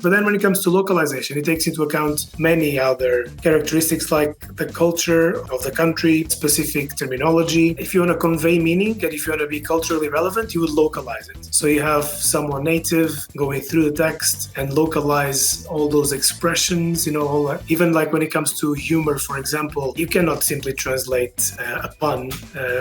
But then when it comes to localization, it takes into account many other characteristics like the culture of the country, specific terminology. If you want to convey meaning and if you want to be culturally relevant, you would localize it. So you have someone native going through the text and localize all those expressions, even like when it comes to humor, for example, you cannot simply translate a pun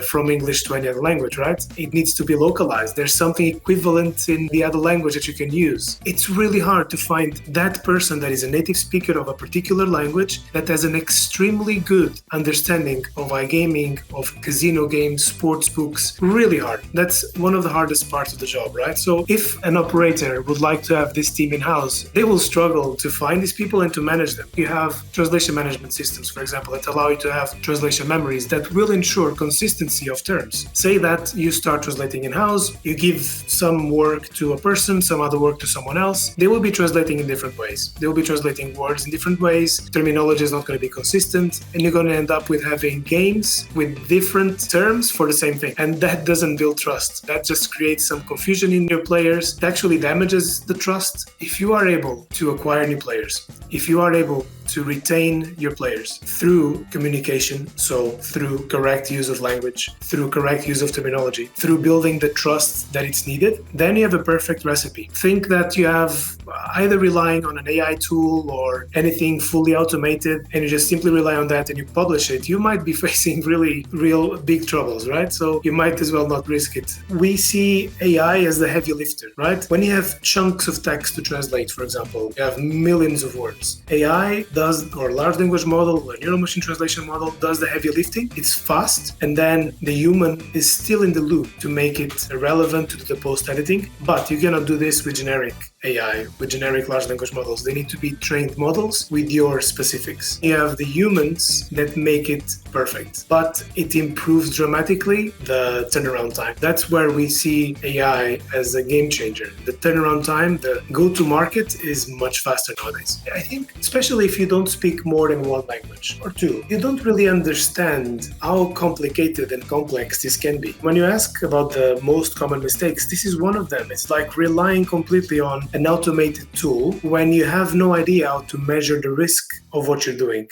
from English to any other language, right? It needs to be localized. There's something equivalent in the other language that you can use. It's really hard to find that person that is a native speaker of a particular language that has an extremely good understanding of iGaming, of casino games, sports books. Really hard. That's one of the hardest parts of the job, right? So if an operator would like to have this team in-house, they will struggle to find these people and to manage them. You have translation management systems, for example, that allow you to have translation memories that will ensure consistency of terms. Say that you start translating in-house, you give some work to a person, some other work to someone else. They will be translating in different ways. They will be translating words in different ways. Terminology is not going to be consistent, and you're going to end up with having games with different terms for the same thing. And that doesn't build trust. That just creates some confusion in your players. It actually damages the trust. If you are able to acquire new players, if you are able to retain your players through communication, so through correct use of language, through correct use of terminology, through building the trust that it's needed, then you have a perfect recipe. Think that you have either relying on an AI tool or anything fully automated, and you just simply rely on that and you publish it, you might be facing real big troubles, right? So you might as well not risk it. We see AI as the heavy lifter, right? When you have chunks of text to translate, for example, you have millions of words. AI does, or large language model, or neural machine translation model does the heavy lifting. It's fast, and then the human is still in the loop to make it relevant to the post editing. But you cannot do this with generic AI, with generic large language models. They need to be trained models with your specifics. You have the humans that make it perfect, but it improves dramatically the turnaround time. That's where we see AI as a game changer. The turnaround time, the go-to market is much faster nowadays. I think, especially if you don't speak more than one language or two, you don't really understand how complicated and complex this can be. When you ask about the most common mistakes, this is one of them. It's like relying completely on an automated tool when you have no idea how to measure the risk of what you're doing.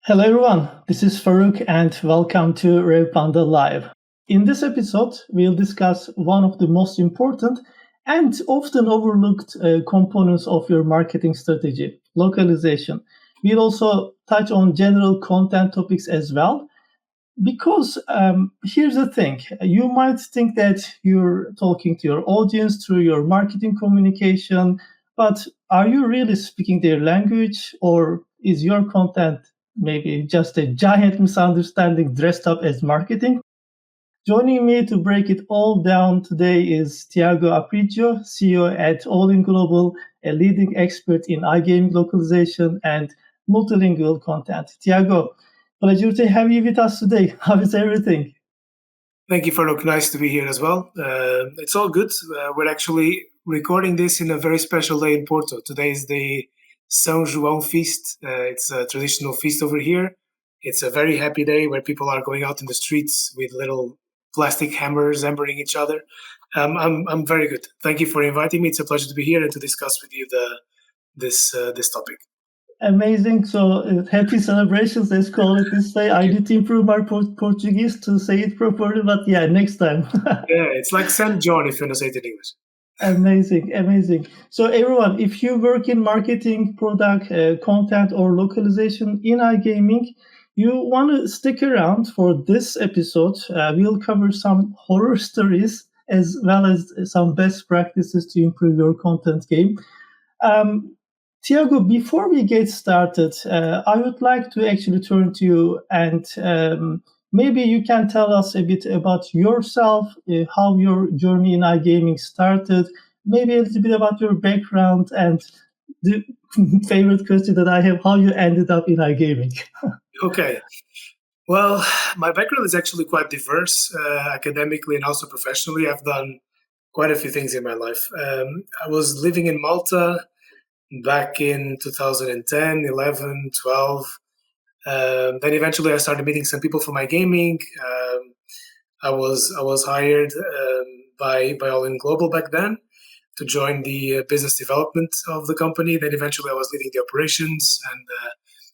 Hello everyone, this is Farouk and welcome to Rev Panda Live. In this episode, we'll discuss one of the most important and often overlooked components of your marketing strategy, localization. We'll also touch on general content topics as well, because here's the thing. You might think that you're talking to your audience through your marketing communication, but are you really speaking their language, or is your content maybe just a giant misunderstanding dressed up as marketing? Joining me to break it all down today is Thiago Aprizio, CEO at All In Global, a leading expert in iGaming localization and multilingual content. Thiago, pleasure to have you with us today. How is everything? Thank you, Farouk. Nice to be here as well. It's all good. We're actually recording this in a very special day in Porto. Today is the São João feast. It's a traditional feast over here. It's a very happy day where people are going out in the streets with little plastic hammers hammering each other. I'm very good. Thank you for inviting me. It's a pleasure to be here and to discuss with you this topic. Amazing. So happy celebrations, let's call it this way. I need to improve my Portuguese to say it properly, but yeah, next time. Yeah, it's like St. John if you want to say it in English. Amazing. So everyone, if you work in marketing, product, content, or localization in iGaming, you want to stick around for this episode. We'll cover some horror stories as well as some best practices to improve your content game. Thiago, before we get started, I would like to actually turn to you and maybe you can tell us a bit about yourself, how your journey in iGaming started, maybe a little bit about your background, and the favorite question that I have, how you ended up in iGaming. Okay. Well, my background is actually quite diverse, academically and also professionally. I've done quite a few things in my life. I was living in Malta back in 2010, 11, 12. Then eventually I started meeting some people from iGaming. I was hired by All In Global back then to join the business development of the company. Then eventually I was leading the operations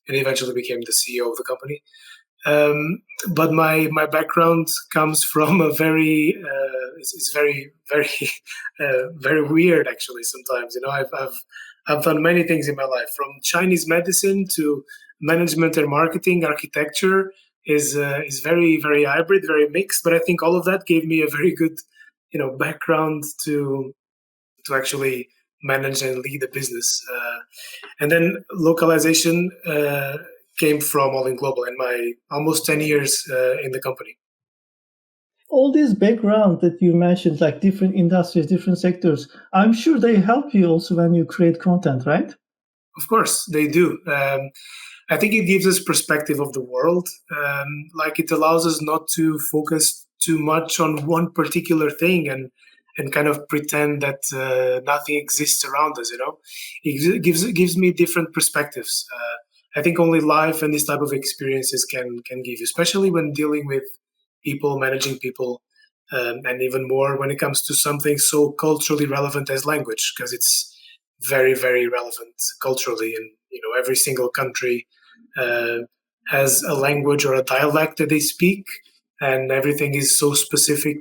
and eventually became the CEO of the company. But my background comes from a very it's very very very weird actually. Sometimes I've done many things in my life, from Chinese medicine to management and marketing. Architecture is very very hybrid, very mixed. But I think all of that gave me a very good background to actually manage and lead a business. And then localization came from All In Global and my almost 10 years in the company. All this background that you mentioned, like different industries, different sectors, I'm sure they help you also when you create content, right? Of course, they do. I think it gives us perspective of the world. Like, it allows us not to focus too much on one particular thing and kind of pretend that nothing exists around us. It gives me different perspectives. I think only life and this type of experiences can give you, especially when dealing with people, managing people, and even more when it comes to something so culturally relevant as language, because it's very, very relevant culturally. And every single country has a language or a dialect that they speak, and everything is so specific.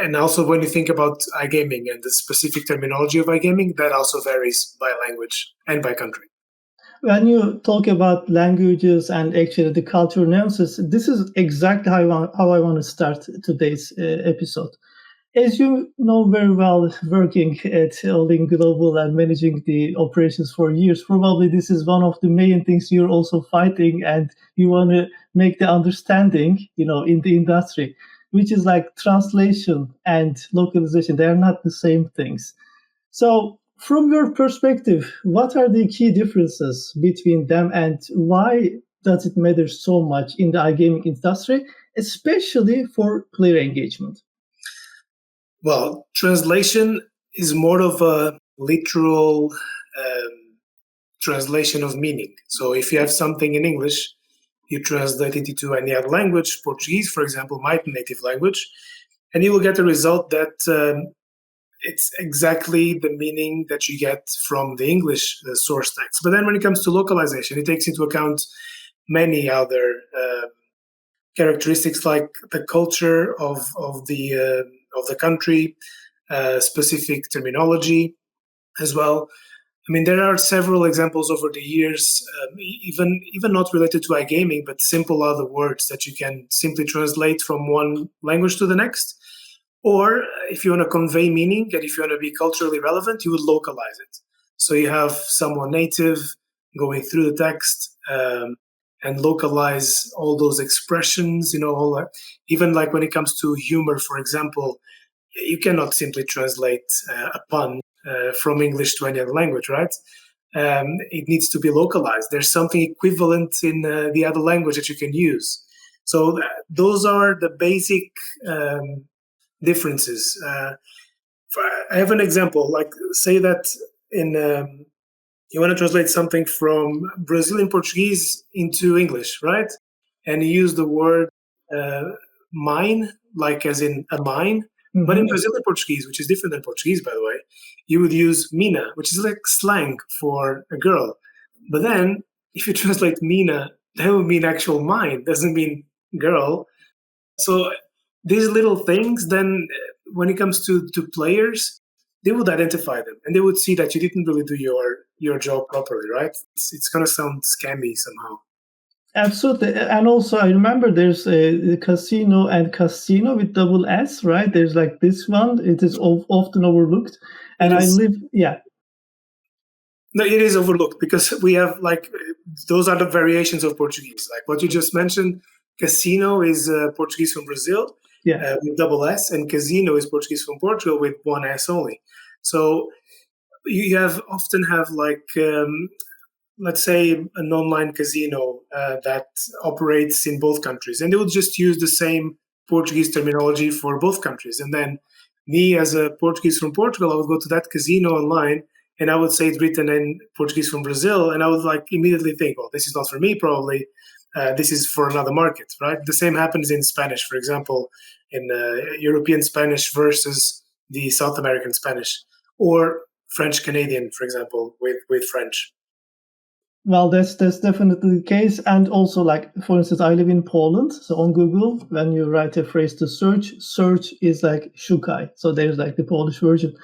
And also, when you think about iGaming and the specific terminology of iGaming, that also varies by language and by country. When you talk about languages and actually the cultural nuances, this is exactly how I want to start today's episode. As you know very well, working at All In Global and managing the operations for years, probably this is one of the main things you're also fighting, and you want to make the understanding, in the industry, which is like translation and localization. They are not the same things. So, from your perspective, what are the key differences between them, and why does it matter so much in the iGaming industry, especially for player engagement? Well, translation is more of a literal translation of meaning. So if you have something in English, you translate it into any other language. Portuguese, for example, my native language, and you will get a result that it's exactly the meaning that you get from the English source text. But then when it comes to localization, it takes into account many other characteristics, like the culture of the country, specific terminology as well. I mean, there are several examples over the years, even not related to iGaming, but simple other words that you can simply translate from one language to the next. Or if you want to convey meaning and if you want to be culturally relevant, you would localize it. So you have someone native going through the text and localize all those expressions, all that. Even like when it comes to humor, for example, you cannot simply translate a pun from English to any other language, right? It needs to be localized. There's something equivalent in the other language that you can use. So those are the basic differences. I have an example. Like, say that in you want to translate something from Brazilian Portuguese into English, right? And you use the word mine, like as in a mine. Mm-hmm. But in Brazilian Portuguese, which is different than Portuguese, by the way, you would use mina, which is like slang for a girl. But then, if you translate mina, that would mean actual mine, doesn't mean girl. So these little things, then when it comes to players, they would identify them and they would see that you didn't really do your job properly, right? It's going to sound scammy somehow. Absolutely. And also, I remember there's a casino and casino with double S, right? There's like this one. It is often overlooked. And yeah. No, it is overlooked because we have those are the variations of Portuguese. Like what you just mentioned, casino is Portuguese from Brazil. Yeah. With double S, and casino is Portuguese from Portugal with one S only. So you often have let's say an online casino that operates in both countries, and they would just use the same Portuguese terminology for both countries. And then me, as a Portuguese from Portugal, I would go to that casino online and I would say it's written in Portuguese from Brazil, and I would like immediately think, well, this is not for me, probably. This is for another market, right? The same happens in Spanish, for example, in European Spanish versus the South American Spanish, or French Canadian, for example, with French. Well, that's definitely the case. And also, like, for instance, I live in Poland. So on Google, when you write a phrase to search is like szukaj. So there's like the Polish version.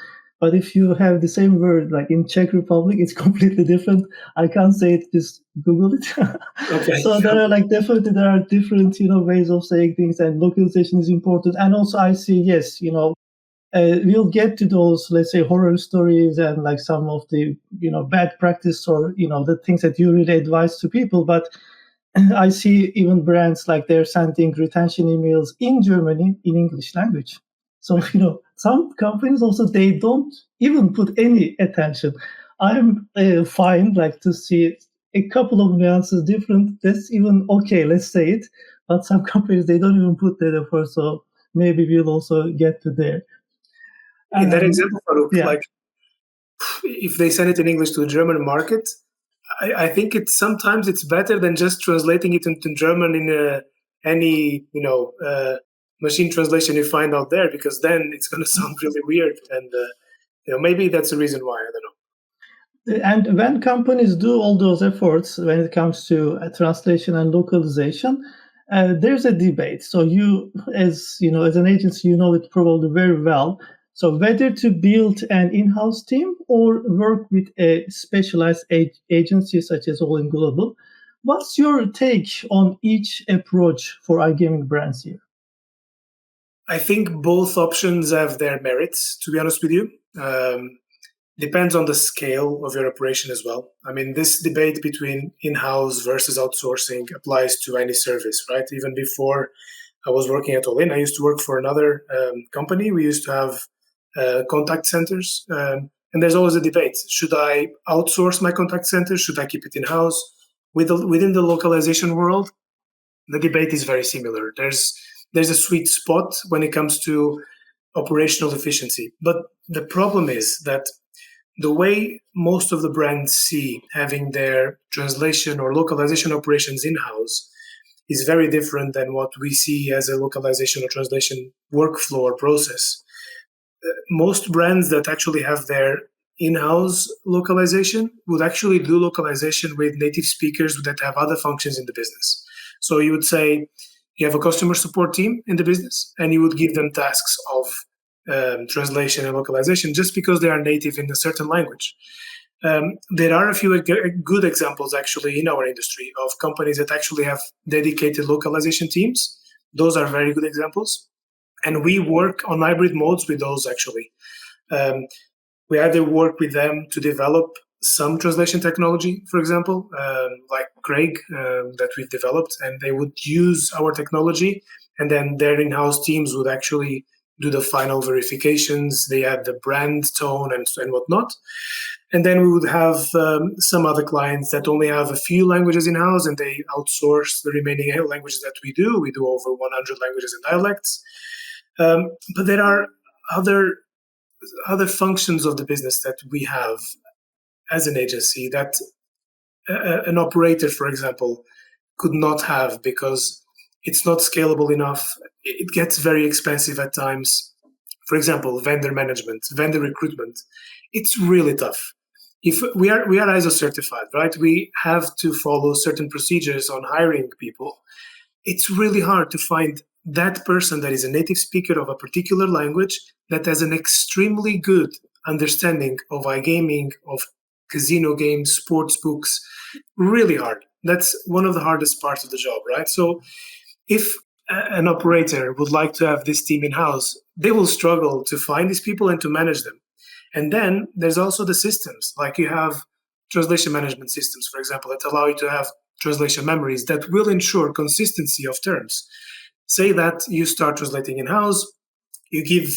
But if you have the same word, like in Czech Republic, it's completely different. I can't say it, just Google it. Okay. So there are different, ways of saying things, and localization is important. And also I see, yes, we'll get to those, let's say, horror stories and like some of the, bad practice, or, the things that you really advise to people. But I see even brands like they're sending retention emails in Germany in English language. So, some companies also, they don't even put any attention. I'm fine, like, to see a couple of nuances different. That's even okay, let's say it. But some companies, they don't even put that effort. So maybe we'll also get to there. In that example, Farouk, yeah. like if they send it in English to the German market, I think sometimes it's better than just translating it into German in any machine translation you find out there, because then it's going to sound really weird, and maybe that's the reason why. I don't know. And when companies do all those efforts when it comes to translation and localization, there's a debate. So you, as an agency, you know it probably very well. So whether to build an in-house team or work with a specialized agency such as All In Global, what's your take on each approach for iGaming brands here? I think both options have their merits, to be honest with you. Depends on the scale of your operation as well. I mean, this debate between in-house versus outsourcing applies to any service, right? Even before I was working at All In, I used to work for another company. We used to have contact centers. And there's always a debate. Should I outsource my contact center? Should I keep it in-house? Within the localization world, the debate is very similar. There's a sweet spot when it comes to operational efficiency. But the problem is that the way most of the brands see having their translation or localization operations in-house is very different than what we see as a localization or translation workflow or process. Most brands that actually have their in-house localization would actually do localization with native speakers that have other functions in the business. So you would say you have a customer support team in the business, and you would give them tasks of translation and localization just because they are native in a certain language. There are a few good examples actually in our industry of companies that actually have dedicated localization teams. Those are very good examples. And we work on hybrid modes with those actually. We either work with them to develop some translation technology, for example, like Craig that we've developed, and they would use our technology, and then their in-house teams would actually do the final verifications. They add the brand tone and whatnot. And then we would have some other clients that only have a few languages in-house, and they outsource the remaining languages that we do. We do over 100 languages and dialects. But there are other functions of the business that we have as an agency that an operator, for example, could not have because it's not scalable enough. It gets very expensive at times. For example, vendor management, vendor recruitment. It's really tough. If we are ISO certified, right? We have to follow certain procedures on hiring people. It's really hard to find that person that is a native speaker of a particular language that has an extremely good understanding of iGaming, of casino games, sports books. Really hard. That's one of the hardest parts of the job, right? So if an operator would like to have this team in-house, they will struggle to find these people and to manage them. And then there's also the systems, like you have translation management systems, for example, that allow you to have translation memories that will ensure consistency of terms. Say that you start translating in-house, you give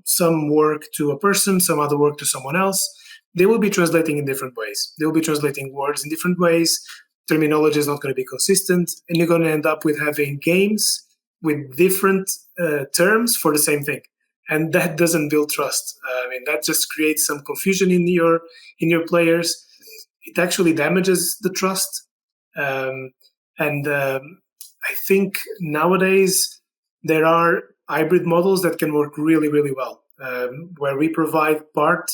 some work to a person, some other work to someone else. They will be translating in different ways. They will be translating words in different ways. Terminology is not going to be consistent, and you're going to end up with having games with different terms for the same thing. and that doesn't build trust. That just creates some confusion in your players. It actually damages the trust. And I think nowadays there are hybrid models that can work really, really well, where we provide part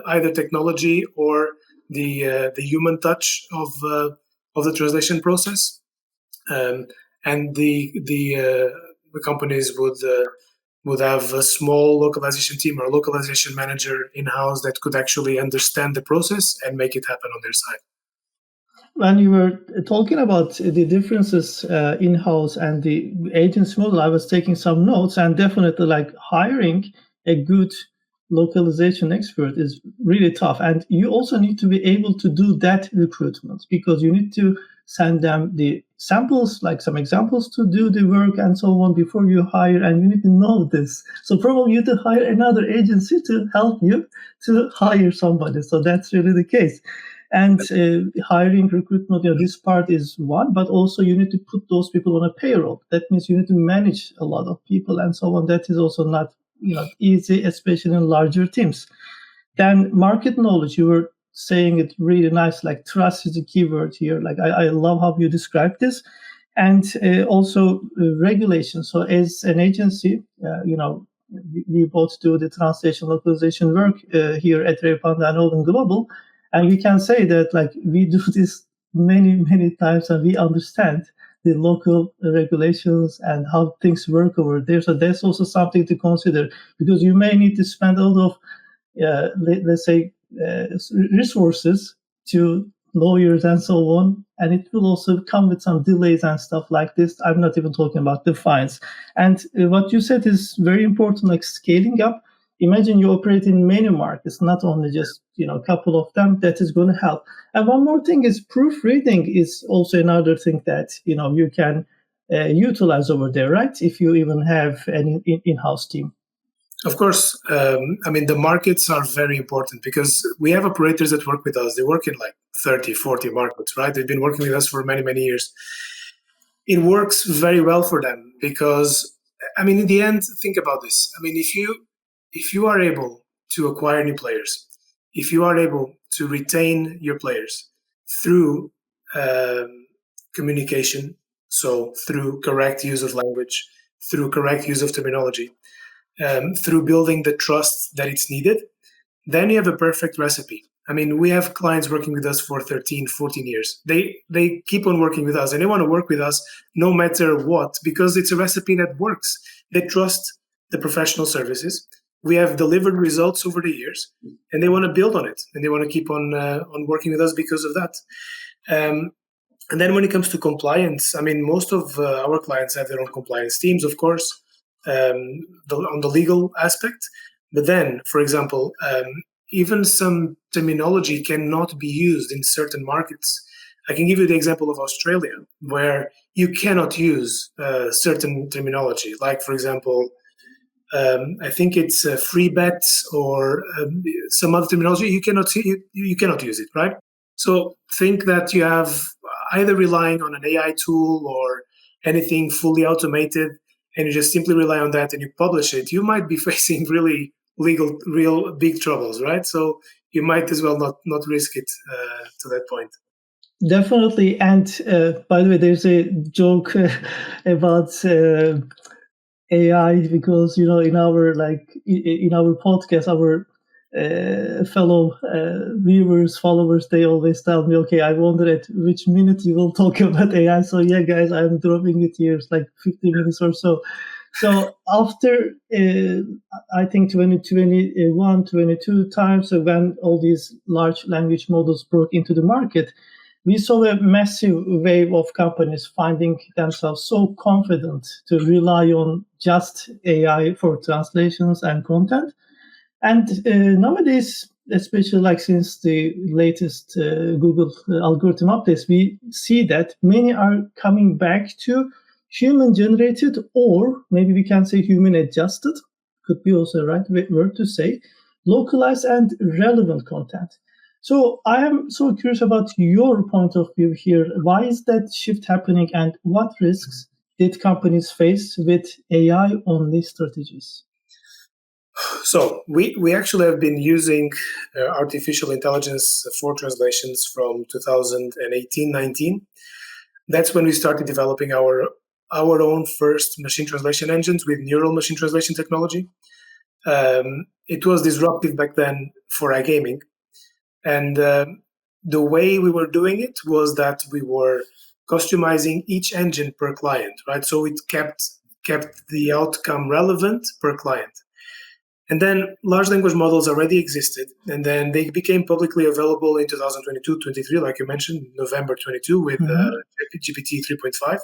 either technology or the human touch of the translation process, and the companies would have a small localization team or a localization manager in-house that could actually understand the process and make it happen on their side. When you were talking about the differences in-house and the agency model, I was taking some notes, and definitely like hiring a good localization expert is really tough. And you also need to be able to do that recruitment, because you need to send them the samples, like some examples to do the work and so on before you hire, and you need to know this. So probably you need to hire another agency to help you to hire somebody. So that's really the case. And hiring, recruitment, this part is one, but also you need to put those people on a payroll. That means you need to manage a lot of people and so on. That is also not easy, especially in larger teams. Then market knowledge, you were saying it really nice, like trust is a keyword here. Like I love how you described this. And also regulation. So as an agency, we both do the translation localization work here at Repanda and Open Global. And we can say that like we do this many, many times, and we understand the local regulations and how things work over there. So that's also something to consider, because you may need to spend a lot of, let's say, resources to lawyers and so on. And it will also come with some delays and stuff like this. I'm not even talking about the fines. And what you said is very important, like scaling up. Imagine you operate in many markets, not only just a couple of them. That is going to help. And one more thing is proofreading is also another thing that you can utilize over there, right? If you even have an in-house team. Of course. The markets are very important, because we have operators that work with us. They work in like 30, 40 markets, right? They've been working with us for many, many years. It works very well for them because, in the end, think about this. If you are able to acquire new players, if you are able to retain your players through communication, so through correct use of language, through correct use of terminology, through building the trust that it's needed, then you have a perfect recipe. We have clients working with us for 13, 14 years. They keep on working with us, and they want to work with us no matter what, because it's a recipe that works. They trust the professional services. We have delivered results over the years, and they want to build on it, and they want to keep on working with us because of that. And then when it comes to compliance, most of our clients have their own compliance teams, of course, on the legal aspect. But then, for example, even some terminology cannot be used in certain markets. I can give you the example of Australia, where you cannot use certain terminology, like, for example, I think it's free bets or some other terminology. You cannot use it, right? So think that you have either relying on an AI tool or anything fully automated, and you just simply rely on that and you publish it. You might be facing real big troubles, right? So you might as well not risk it to that point. Definitely. And by the way, there's a joke about AI, because in our podcast, our fellow viewers, followers, they always tell me, okay, I wonder at which minute you will talk about AI. So yeah, guys, I'm dropping it here. It's like 50 minutes or so. So after I think 2021, 22 times, when all these large language models broke into the market, we saw a massive wave of companies finding themselves so confident to rely on just AI for translations and content. And nowadays, especially like since the latest Google algorithm updates, we see that many are coming back to human-generated, or maybe we can say human-adjusted, could be also the right word to say, localized and relevant content. So I am so curious about your point of view here. Why is that shift happening, and what risks did companies face with AI-only strategies? So we actually have been using artificial intelligence for translations from 2018-19. That's when we started developing our own first machine translation engines with neural machine translation technology. It was disruptive back then for iGaming, and the way we were doing it was that we were customizing each engine per client, right? So it kept the outcome relevant per client. And then large language models already existed, and then they became publicly available in 2022-23, like you mentioned, November 22 with GPT 3.5.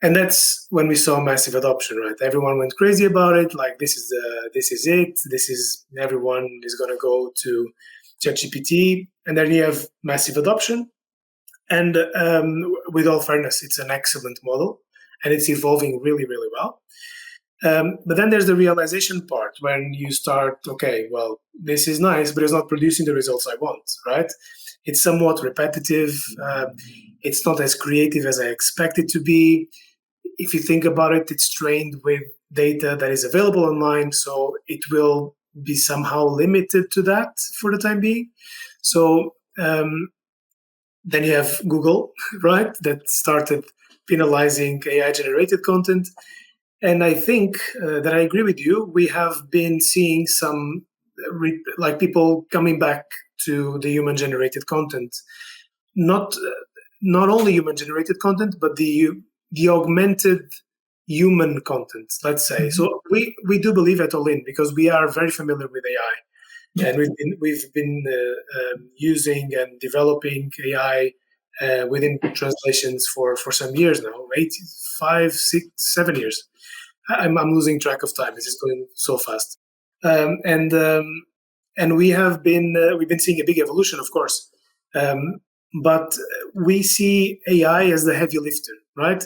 And that's when we saw massive adoption, right? Everyone went crazy about it. Like this is it. This is everyone is going to go to ChatGPT, and then you have massive adoption. And with all fairness, it's an excellent model, and it's evolving really, really well. But then there's the realization part when you start, okay, well, this is nice, but it's not producing the results I want, right? It's somewhat repetitive. It's not as creative as I expect it to be. If you think about it, it's trained with data that is available online, so it will be somehow limited to that for the time being. So then you have Google, right, that started penalizing AI-generated content. And I think that I agree with you. We have been seeing some like people coming back to the human-generated content, not only human-generated content, but the augmented human content. Let's say. So we do believe at All In because we are very familiar with AI, and we've been using and developing AI within translations for some years now, 5, 6, 7 years. I'm losing track of time. It's just going so fast, and we've been seeing a big evolution, of course, but we see AI as the heavy lifter, right?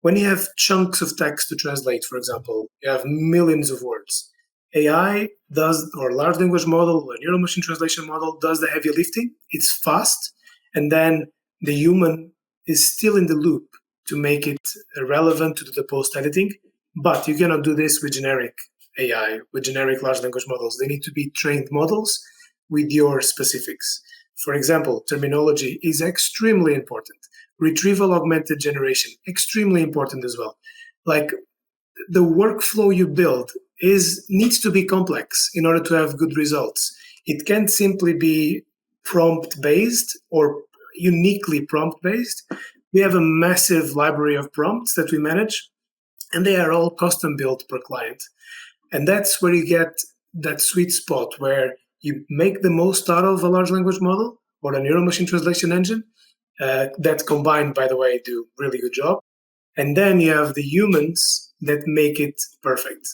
When you have chunks of text to translate, for example, you have millions of words. AI does, or large language model, or neural machine translation model does the heavy lifting. It's fast, and then the human is still in the loop to make it relevant to the post editing. But you cannot do this with generic AI, with generic large language models. They need to be trained models with your specifics. For example, terminology is extremely important. Retrieval augmented generation, extremely important as well. Like the workflow you build needs to be complex in order to have good results. It can't simply be prompt-based or uniquely prompt-based. We have a massive library of prompts that we manage, and they are all custom built per client. And that's where you get that sweet spot where you make the most out of a large language model or a neural machine translation engine that combined, by the way, do really good job. And then you have the humans that make it perfect.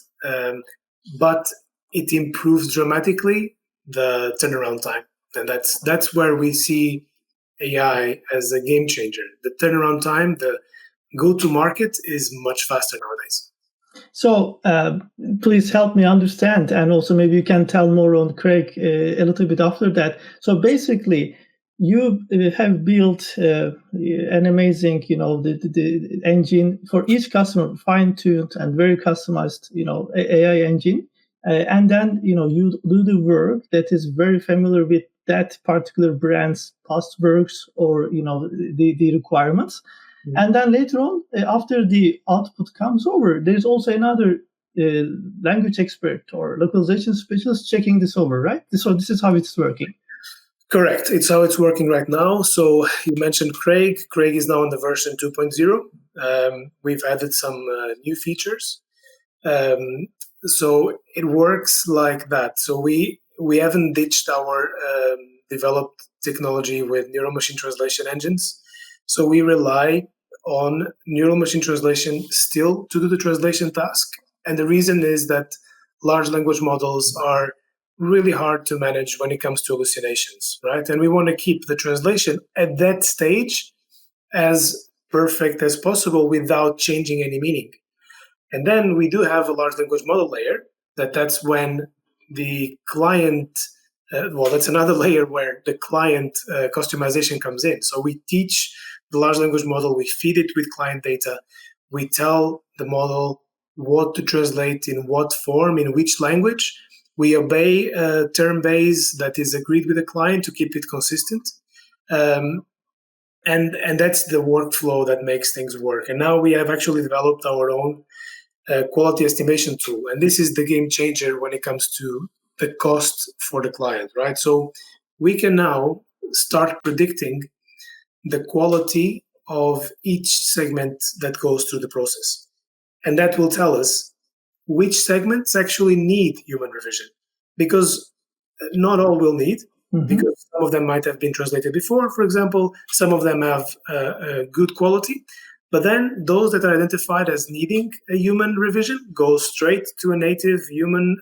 But it improves dramatically the turnaround time. And that's where we see AI as a game changer. The turnaround time, the go-to market is much faster nowadays. So please help me understand, and also maybe you can tell more on Craig a little bit after that. So basically, you have built an amazing, the engine for each customer, fine-tuned and very customized, AI engine, and then you do the work that is very familiar with that particular brand's past works or the requirements. And then later on, after the output comes over, there's also another language expert or localization specialist checking this over, right? So this is how it's working. Correct. It's how it's working right now. So you mentioned Craig. Craig is now on the version 2.0. We've added some new features. So it works like that. So we haven't ditched our developed technology with neural machine translation engines. So we rely on neural machine translation still to do the translation task. And the reason is that large language models are really hard to manage when it comes to hallucinations, right? And we want to keep the translation at that stage as perfect as possible without changing any meaning. And then we do have a large language model layer that's when the client, that's another layer where the client customization comes in. So we teach the large language model, we feed it with client data, we tell the model what to translate in what form, in which language, We obey a term base that is agreed with the client to keep it consistent. And that's the workflow that makes things work. And now we have actually developed our own quality estimation tool. And this is the game changer when it comes to the cost for the client, right? So we can now start predicting the quality of each segment that goes through the process. And that will tell us which segments actually need human revision. Because not all will need, because some of them might have been translated before, for example. Some of them have good quality. But then those that are identified as needing a human revision go straight to a native human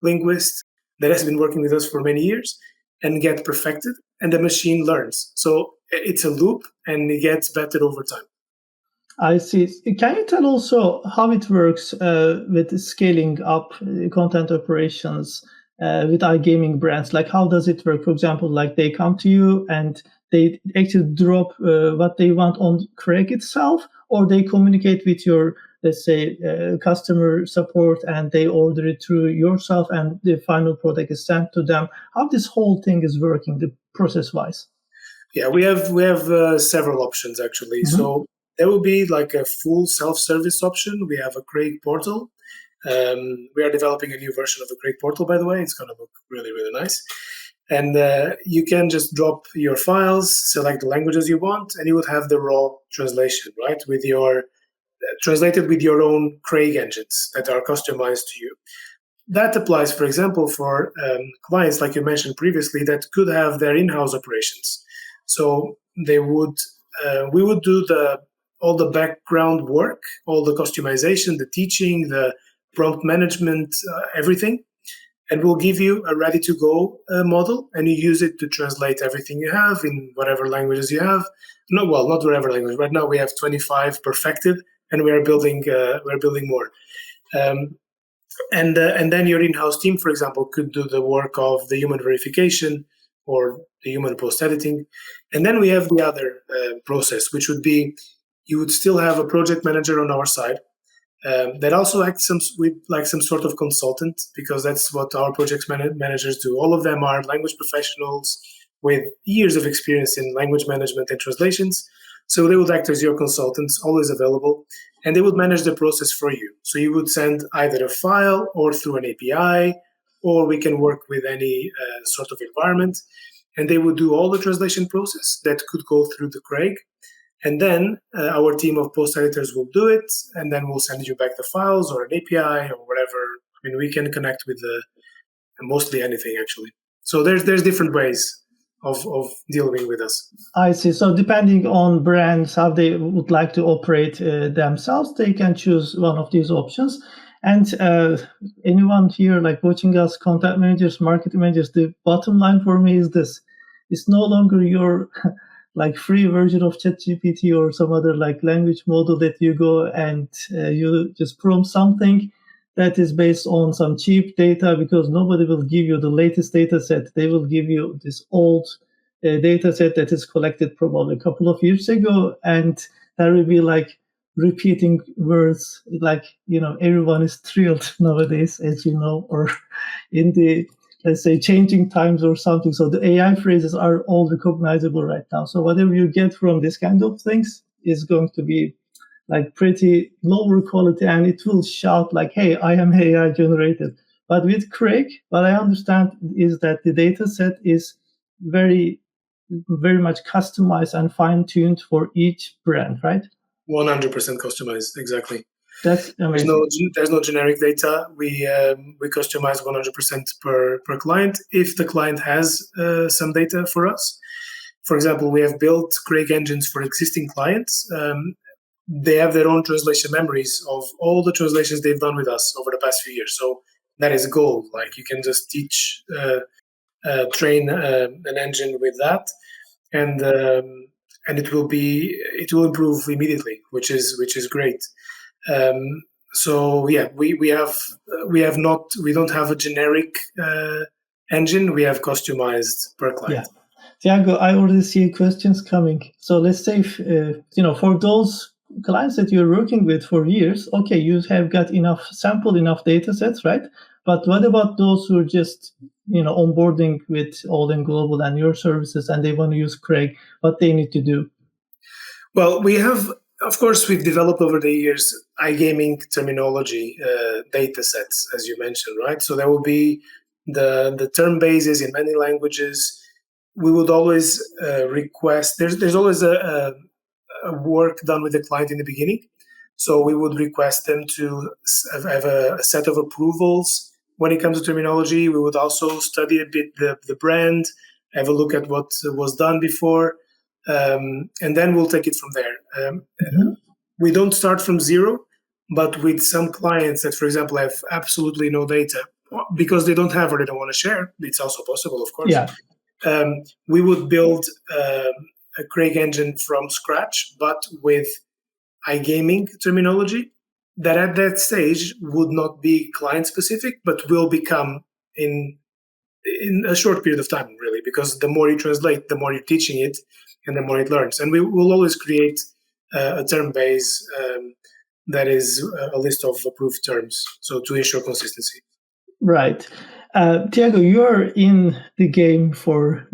linguist that has been working with us for many years and get perfected, and the machine learns. So it's a loop, and it gets better over time. I see. Can you tell also how it works with scaling up content operations with iGaming brands? Like, how does it work? For example, like they come to you and they actually drop what they want on Craig itself, or they communicate with your, let's say, customer support, and they order it through yourself, and the final product is sent to them. How this whole thing is working, the process-wise? Yeah, we have several options actually. So there will be like a full self-service option. We have a Craig portal. We are developing a new version of the Craig portal, by the way. It's going to look really, really nice. And you can just drop your files, select the languages you want, and you would have the raw translation, right? With your translated with your own Craig engines that are customized to you. That applies, for example, for clients like you mentioned previously that could have their in-house operations. So they would, we would do all the background work, all the customization, the teaching, the prompt management, everything. And we'll give you a ready-to-go model, and you use it to translate everything you have in whatever languages you have. Not whatever language. Right now we have 25 perfected, and we're building more. And then your in-house team, for example, could do the work of the human verification or the human post-editing. And then we have the other process, which would be you would still have a project manager on our side that also acts with like some sort of consultant, because that's what our project managers do. All of them are language professionals with years of experience in language management and translations. So they would act as your consultants, always available, and they would manage the process for you. So you would send either a file or through an API, or we can work with any sort of environment, and they would do all the translation process that could go through the Craig. And then our team of post editors will do it, and then we'll send you back the files or an API or whatever. I mean, we can connect with mostly anything actually. So there's different ways of dealing with us. I see. So depending on brands, how they would like to operate themselves, they can choose one of these options. And anyone here like watching us, content managers, marketing managers, the bottom line for me is this: it's no longer your like free version of ChatGPT or some other like language model that you go and you just prompt something that is based on some cheap data, because nobody will give you the latest data set. They will give you this old data set that is collected probably a couple of years ago, and that will be like repeating words. Like, you know, everyone is thrilled nowadays, as you know, or in the, let's say, changing times or something. So the AI phrases are all recognizable right now. So whatever you get from this kind of things is going to be like pretty lower quality, and it will shout like, hey, I am AI generated. But with Craig, what I understand is that the data set is very, very much customized and fine-tuned for each brand, right? 100% customized, exactly. That's amazing. There's no generic data. We customize 100% per client. If the client has some data for us, for example, we have built Craig engines for existing clients. They have their own translation memories of all the translations they've done with us over the past few years. So that is gold. Like, you can just train an engine with that, and it will improve immediately, which is great. So yeah, we don't have a generic engine. We have customized per client. Yeah. Thiago, I already see questions coming. So let's say, for those clients that you're working with for years, okay, you have got enough data sets, right? But what about those who are just, onboarding with All In Global and your services and they want to use Craig, what they need to do? Well, of course, we've developed over the years iGaming terminology data sets, as you mentioned, right? So there will be the term bases in many languages. We would always request, there's always a work done with the client in the beginning. So we would request them to have a set of approvals when it comes to terminology. We would also study a bit the brand, have a look at what was done before, and then we'll take it from there. We don't start from zero, but with some clients that, for example, have absolutely no data because they don't have or they don't want to share, it's also possible, of course. Yeah. We would build a Craig engine from scratch, but with iGaming terminology that at that stage would not be client specific, but will become in a short period of time, really, because the more you translate, the more you're teaching it and the more it learns. And we will always create a term base that is a list of approved terms, so to ensure consistency. Right. Thiago, you're in the game for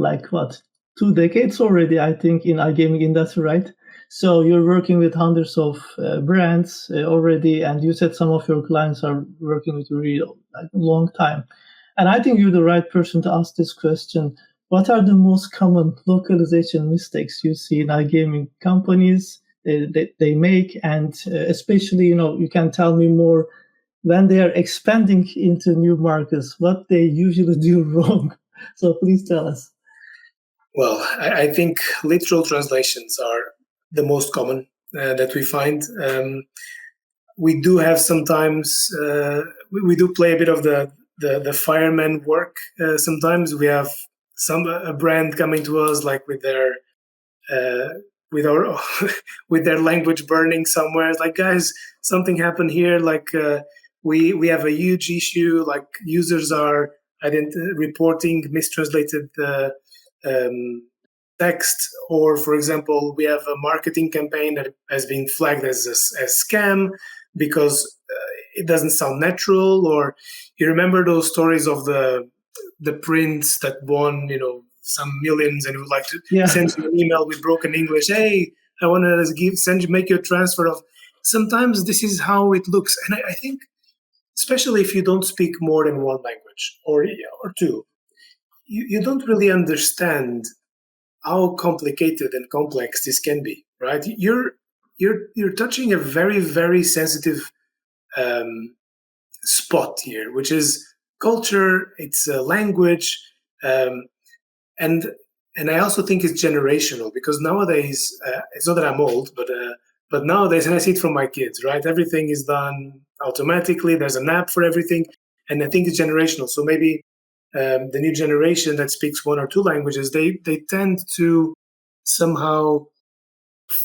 2 decades already, I think, in iGaming industry, right? So you're working with hundreds of brands already, and you said some of your clients are working with you really a long time. And I think you're the right person to ask this question. What are the most common localization mistakes you see in iGaming companies they make? And especially, you can tell me more when they are expanding into new markets, what they usually do wrong. So please tell us. Well, I think literal translations are the most common that we find. We do have sometimes, we do play a bit of the fireman work. Sometimes we have a brand coming to us like with their with their language burning somewhere. It's like, guys, something happened here. Like we have a huge issue. Like users are reporting mistranslated text, or for example, we have a marketing campaign that has been flagged as scam because it doesn't sound natural. Or you remember those stories of the prince that won, some millions, and would like to send you an email with broken English. Hey, I want to make you a transfer of. Sometimes this is how it looks, and I think, especially if you don't speak more than one language or two, you don't really understand how complicated and complex this can be, right? You're touching a very, very sensitive spot here, which is culture. It's a language, and I also think it's generational, because nowadays it's not that I'm old, but nowadays, and I see it from my kids, right? Everything is done automatically. There's an app for everything, and I think it's generational. So maybe the new generation that speaks one or two languages, they tend to somehow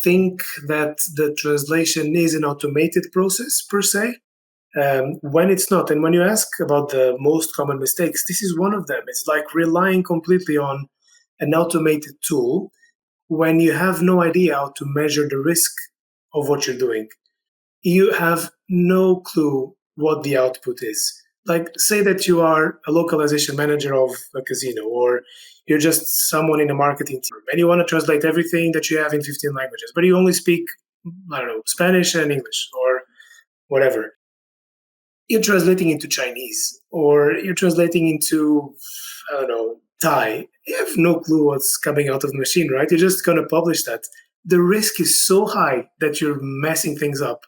think that the translation is an automated process per se, when it's not. And when you ask about the most common mistakes, this is one of them. It's like relying completely on an automated tool when you have no idea how to measure the risk of what you're doing. You have no clue what the output is. Like, say that you are a localization manager of a casino, or you're just someone in a marketing team, and you want to translate everything that you have in 15 languages, but you only speak, Spanish and English or whatever. You're translating into Chinese, or you're translating into, Thai. You have no clue what's coming out of the machine, right? You're just going to publish that. The risk is so high that you're messing things up.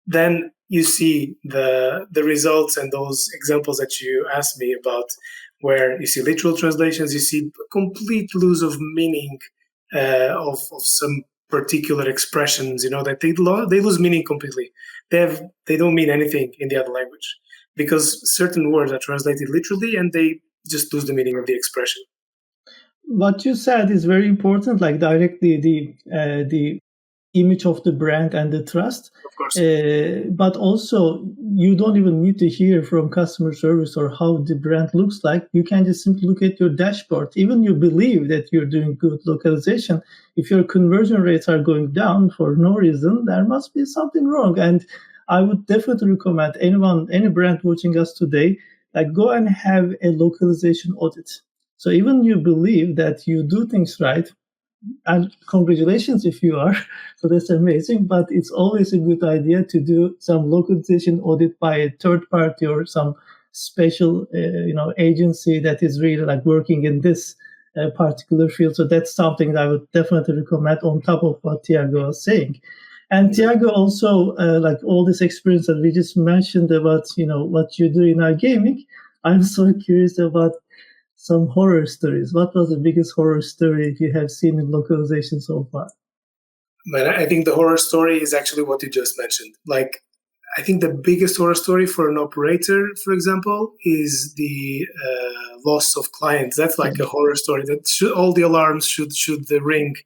Then you see the results and those examples that you asked me about, where you see literal translations, you see complete lose of meaning of some particular expressions, that they lose meaning completely. They don't mean anything in the other language, because certain words are translated literally and they just lose the meaning of the expression. What you said is very important, like directly the image of the brand and the trust. Of course. But also, you don't even need to hear from customer service or how the brand looks like. You can just simply look at your dashboard. Even you believe that you're doing good localization, if your conversion rates are going down for no reason, there must be something wrong. And I would definitely recommend any brand watching us today, like go and have a localization audit. So even you believe that you do things right, and congratulations if you are, so that's amazing, but it's always a good idea to do some localization audit by a third party or some special agency that is really like working in this particular field. So that's something that I would definitely recommend on top of what Thiago was saying. And Thiago also, like all this experience that we just mentioned about, what you do in iGaming, I'm so curious about some horror stories. What was the biggest horror story you have seen in localization so far? Man, I think the horror story is actually what you just mentioned. Like, I think the biggest horror story for an operator, for example, is the loss of clients. That's like a horror story. That all the alarms should ring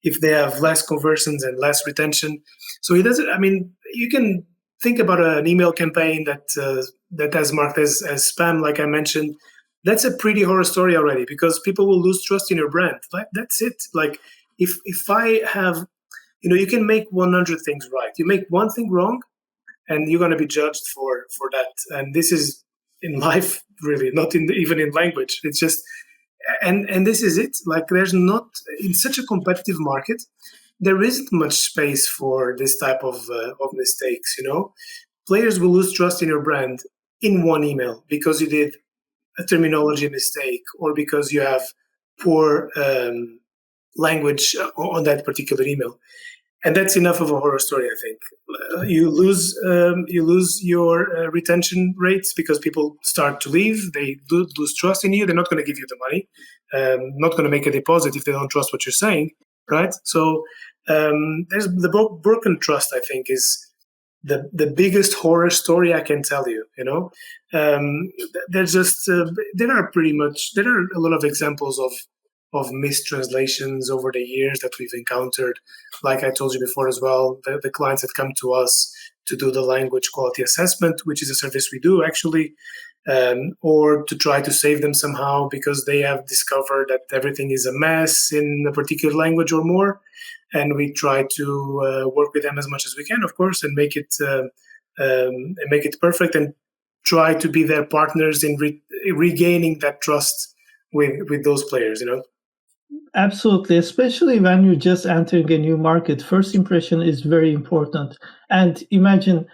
if they have less conversions and less retention. So it doesn't. I mean, you can think about an email campaign that has marked as spam, like I mentioned. That's a pretty horror story already, because people will lose trust in your brand. Like, that's it. Like, if I have, you can make 100 things right. You make one thing wrong, and you're going to be judged for that. And this is in life, really, not even in language. It's just, and this is it. Like, there's not, in such a competitive market, there isn't much space for this type of mistakes. Players will lose trust in your brand in one email because you did a terminology mistake, or because you have poor language on that particular email. And that's enough of a horror story, I think. You lose your retention rates because people start to leave. They lose trust in you. They're not going to give you the money. Not going to make a deposit if they don't trust what you're saying, right? So there's the broken trust, I think, is the biggest horror story I can tell you. There's just there are a lot of examples of mistranslations over the years that we've encountered. Like I told you before as well, the clients that come to us to do the language quality assessment, which is a service we do actually, or to try to save them somehow because they have discovered that everything is a mess in a particular language or more. And we try to work with them as much as we can, of course, and make it perfect, and try to be their partners in regaining that trust with those players. Absolutely, especially when you're just entering a new market. First impression is very important. And imagine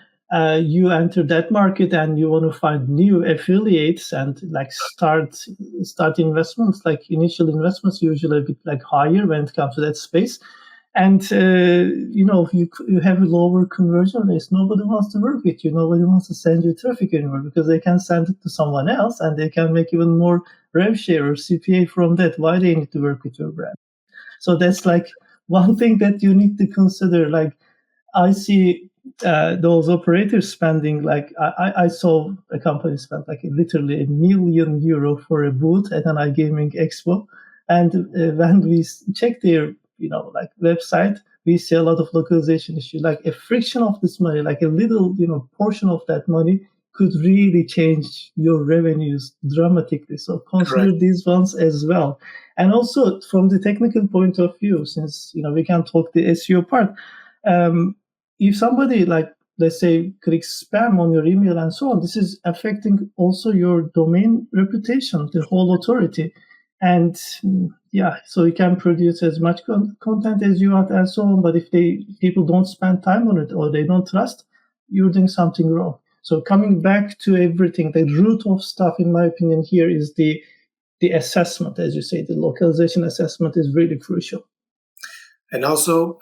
you enter that market and you want to find new affiliates and like start investments. Like initial investments usually a bit like higher when it comes to that space. And you have a lower conversion rates. Nobody wants to work with you. Nobody wants to send you traffic anymore because they can send it to someone else and they can make even more rev share or CPA from that. Why they need to work with your brand? So that's like one thing that you need to consider. Like I see those operators spending like I saw a company spend like literally €1 million for a booth at an iGaming expo, and when we check their website, we see a lot of localization issues. Like a fraction of this money, like a little portion of that money could really change your revenues dramatically. So consider these ones as well. And also from the technical point of view, since we can talk the SEO part, if somebody like let's say clicks spam on your email and so on, this is affecting also your domain reputation, the whole authority. And so you can produce as much content as you want and so on. But if people don't spend time on it or they don't trust, you're doing something wrong. So coming back to everything, the root of stuff, in my opinion, here is the assessment, as you say, the localization assessment is really crucial. And also,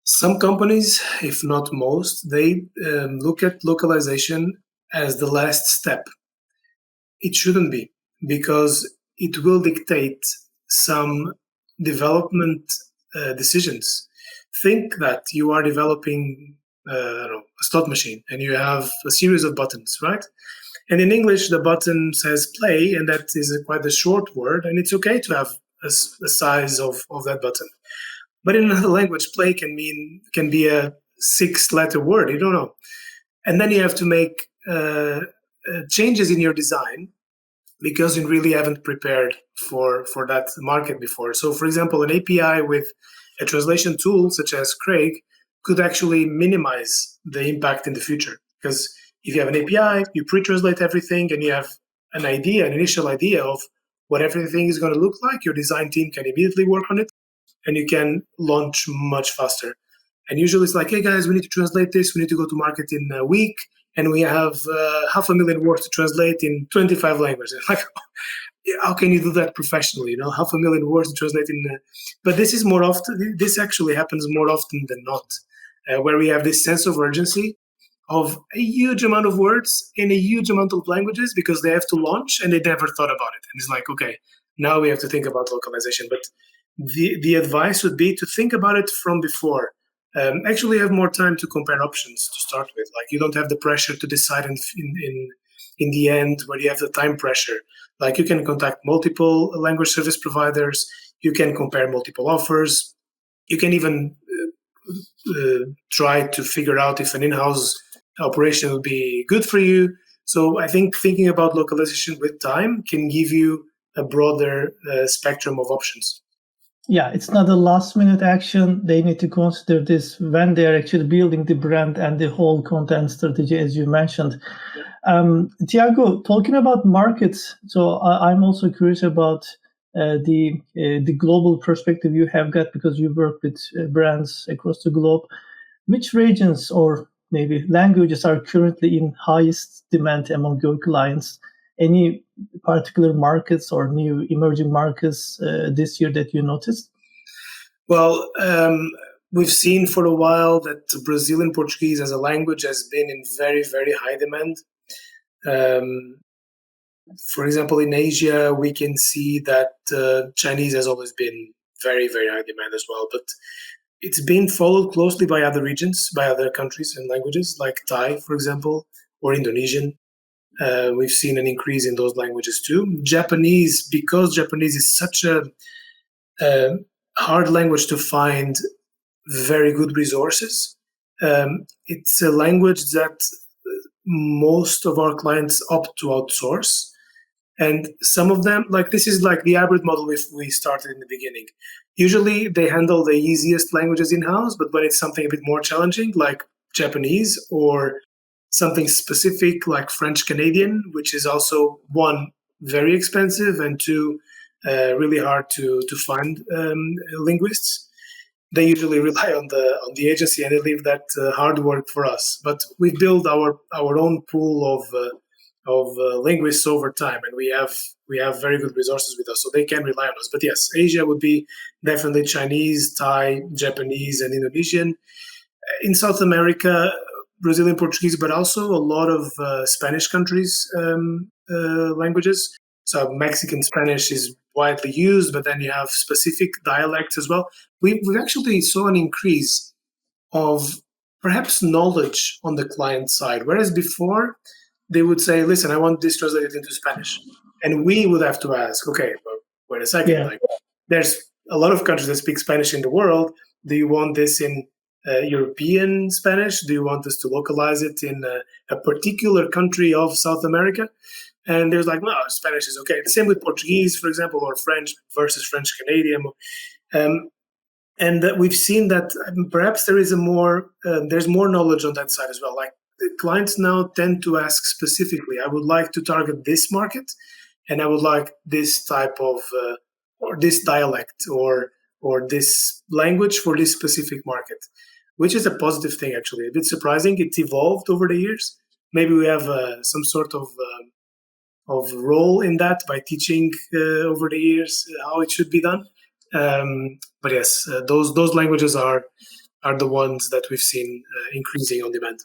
some companies, if not most, they look at localization as the last step. It shouldn't be, because it will dictate some development decisions. Think that you are developing a slot machine and you have a series of buttons, right? And in English, the button says play, and that is quite a short word, and it's okay to have a size of that button. But in another language, play can be a 6-letter word. You don't know. And then you have to make changes in your design because you really haven't prepared for that market before. So, for example, an API with a translation tool such as Craig could actually minimize the impact in the future. Because If you have an API, you pre-translate everything, and you have an initial idea of what everything is going to look like. Your design team can immediately work on it, and you can launch much faster. And usually it's like, hey guys, we need to translate this. We need to go to market in a week, and we have 500,000 words to translate in 25 languages. Like, how can you do that professionally? 500,000 words to translate in. But this is more often. This actually happens more often than not, where we have this sense of urgency of a huge amount of words in a huge amount of languages because they have to launch and they never thought about it. And it's like, okay, now we have to think about localization. But the advice would be to think about it from before. Actually have more time to compare options to start with. Like, you don't have the pressure to decide in the end where you have the time pressure. Like, you can contact multiple language service providers. You can compare multiple offers. You can even try to figure out if an in-house operation will be good for you. So I think thinking about localization with time can give you a broader spectrum of options. Yeah, it's not a last minute action. They need to consider this when they're actually building the brand and the whole content strategy, as you mentioned. Thiago, talking about markets, so I'm also curious about the global perspective you have got, because you work with brands across the globe. Which regions or maybe languages are currently in highest demand among your clients? Any particular markets or new emerging markets this year that you noticed? Well, we've seen for a while that Brazilian Portuguese as a language has been in very, very high demand. For example, in Asia, we can see that Chinese has always been very, very high demand as well. But it's been followed closely by other regions, by other countries and languages, like Thai, for example, or Indonesian. We've seen an increase in those languages too. Japanese, because Japanese is such a hard language to find very good resources. It's a language that most of our clients opt to outsource. And some of them, like, this is like the hybrid model we started in the beginning. Usually they handle the easiest languages in-house, but when it's something a bit more challenging, like Japanese, or something specific like French Canadian, which is also, one, very expensive, and two, really hard to find linguists, they usually rely on the agency, and they leave that hard work for us. But we build our own pool of linguists over time, and we have very good resources with us, so they can rely on us. But yes, Asia would be definitely Chinese, Thai, Japanese, and Indonesian. In South America, Brazilian Portuguese, but also a lot of Spanish countries languages. So Mexican Spanish is widely used, but then you have specific dialects as well. We've actually saw an increase of perhaps knowledge on the client side, whereas before they would say, listen, I want this translated into Spanish. And we would have to ask, okay, well, wait a second. Yeah. Like, there's a lot of countries that speak Spanish in the world. Do you want this in European Spanish? Do you want us to localize it in a particular country of South America? And there's like, no, Spanish is okay. The same with Portuguese, for example, or French versus French Canadian. And we've seen that perhaps there is there's more knowledge on that side as well. Like, the clients now tend to ask specifically, I would like to target this market, and I would like this type of, or this dialect, or this language for this specific market, which is a positive thing, actually. A bit surprising. It's evolved over the years. Maybe we have some sort of role in that by teaching over the years how it should be done. But yes, those languages are the ones that we've seen increasing on demand.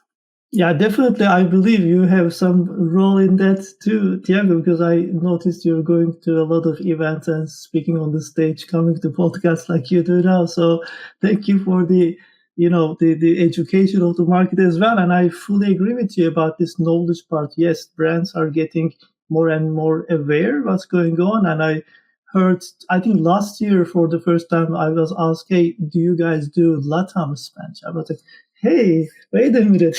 Yeah, definitely. I believe you have some role in that too, Thiago, because I noticed you're going to a lot of events and speaking on the stage, coming to podcasts like you do now. So thank you for the education of the market as well. And I fully agree with you about this knowledge part. Yes, brands are getting more and more aware what's going on. And I heard, I think last year for the first time, I was asked, hey, do you guys do LATAM Spanish? I was like, hey, wait a minute.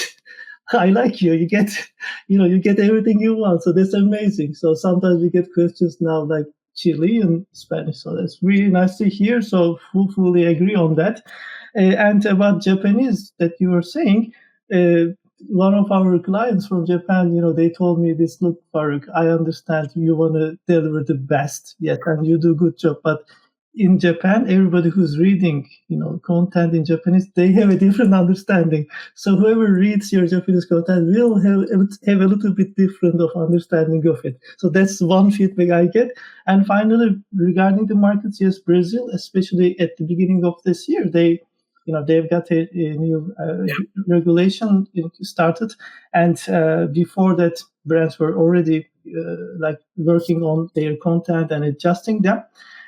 I like you. You get everything you want. So that's amazing. So sometimes we get questions now like Chilean Spanish. So that's really nice to hear. So fully agree on that. And about Japanese that you were saying, one of our clients from Japan, they told me this, look, Farooq, I understand you want to deliver the best, yes, and you do a good job. But in Japan, everybody who's reading, content in Japanese, they have a different understanding. So whoever reads your Japanese content will have a little bit different of understanding of it. So that's one feedback I get. And finally, regarding the markets, yes, Brazil, especially at the beginning of this year, they've got a new regulation started, and before that, brands were already working on their content and adjusting them.